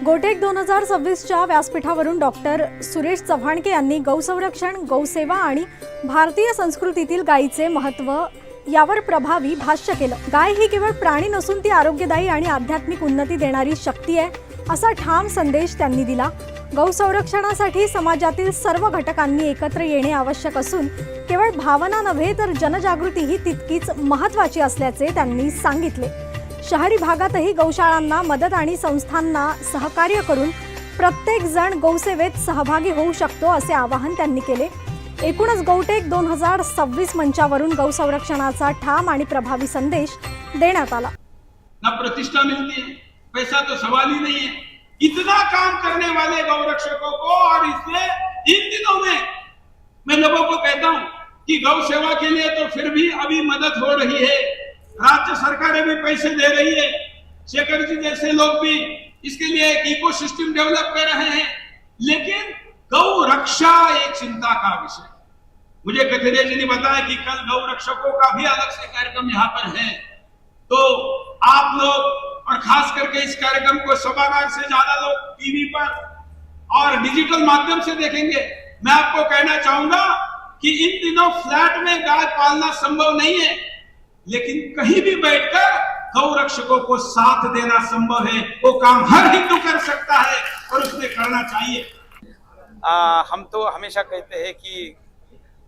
गोटेक 2026च्या व्यासपीठावरून डॉक्टर सुरेश चव्हाणके यांनी गौसंरक्षण, गौसेवा आणि भारतीय संस्कृतीतील गायीचे महत्त्व यावर प्रभावी भाष्य केलं। गाय ही केवळ प्राणी नसून ती आरोग्यदायी आणि आध्यात्मिक उन्नती देणारी शक्ती आहे, असा ठाम संदेश त्यांनी दिला। गौसंरक्षणासाठी समाजातील सर्व घटकांनी एकत्र येणे आवश्यक असून केवळ भावना नव्हे तर जनजागृतीही तितकीच महत्त्वाची असल्याचे त्यांनी सांगितले। शहरी भागातही गौशाळांना मदत आणि संस्थांना सहकार्य करून प्रत्येक जण गौसेवेत सहभागी होऊ शकतो असे आवाहन त्यांनी केले। एकूणच गौटेक 2026 मंचावरून गौसंरक्षणाचा ठाम आणि प्रभावी संदेश देण्यात आला। ना प्रतिष्ठा मिलती है, पैसा तो सवाल ही नहीं है। इतना काम करने वाले गौरक्षकों को, और इसलिए इन दिनों में मैं लोगों को कहता हूं कि गौ सेवा के लिए तो फिर भी अभी मदद हो रही है, राज्य सरकारें भी पैसे दे रही है, शेखर जी जैसे लोग भी इसके लिए एक इकोसिस्टम डेवलप कर रहे हैं, लेकिन गौ रक्षा एक चिंता का विषय। मुझे कथेरिया जी ने बताया कि कल गौ रक्षकों का भी अलग से कार्यक्रम यहाँ पर है, तो आप लोग और खास करके इस कार्यक्रम को सभागार से ज्यादा लोग टीवी पर और डिजिटल माध्यम से देखेंगे। मैं आपको कहना चाहूंगा कि इन दिनों फ्लैट में गाय पालना संभव नहीं है, लेकिन कहीं भी बैठकर गौ रक्षकों को साथ देना संभव है। वो काम हर हिंदू कर सकता है और उसने करना चाहिए। हम तो हमेशा कहते हैं कि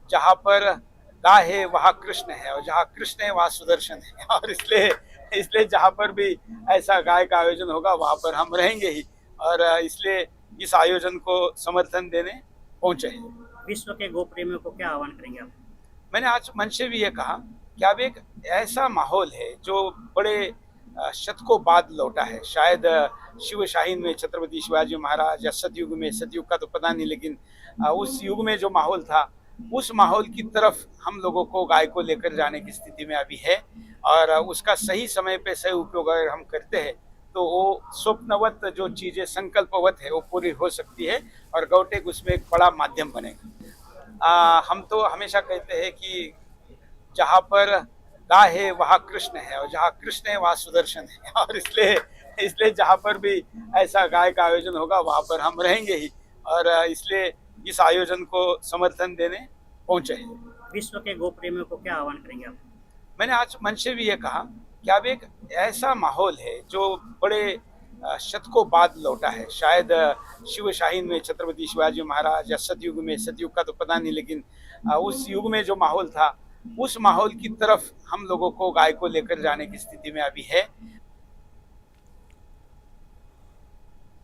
जहाँ पर गाय है वहाँ कृष्ण है, और जहाँ कृष्ण है वहाँ सुदर्शन है, और इसलिए जहाँ पर भी ऐसा गाय का आयोजन होगा वहाँ पर हम रहेंगे ही, और इसलिए इस आयोजन को समर्थन देने पहुंचे हैं। विश्व के गो प्रेमियों को क्या आह्वान करेंगे आप? मैंने आज मंच से भी ये कहा कि अब एक ऐसा माहौल है जो बड़े शतकों बाद लौटा है। शायद शिव शाहीन में छत्रपति शिवाजी महाराज, या सतयुग में, सतयुग का तो पता नहीं, लेकिन उस युग में जो माहौल था उस माहौल की तरफ हम लोगों को गाय को लेकर जाने की स्थिति में अभी है, और उसका सही समय पे सही उपयोग अगर हम करते हैं तो वो स्वप्नवत जो चीज़ें संकल्पवत है वो पूरी हो सकती है, और गौटेक उसमें एक बड़ा माध्यम बनेगा। हम तो हमेशा कहते हैं कि जहाँ पर गाय है वहाँ कृष्ण है, और जहाँ कृष्ण है वहाँ सुदर्शन है, और इसलिए जहाँ पर भी ऐसा गाय का आयोजन होगा वहाँ पर हम रहेंगे ही, और इसलिए इस आयोजन को समर्थन देने पहुंचे हैं। विश्व के गो प्रेमियों को क्या आह्वान करेंगे आप? मैंने आज मंच से भी ये कहा कि अब एक ऐसा माहौल है जो बड़े शतकों बाद लौटा है। शायद शिव शाहीन में छत्रपति शिवाजी महाराज, या सतयुग में, सतयुग का तो पता नहीं, लेकिन उस युग में जो माहौल था उस माहौल की तरफ हम लोगों को गाय को लेकर जाने की स्थिति में अभी है,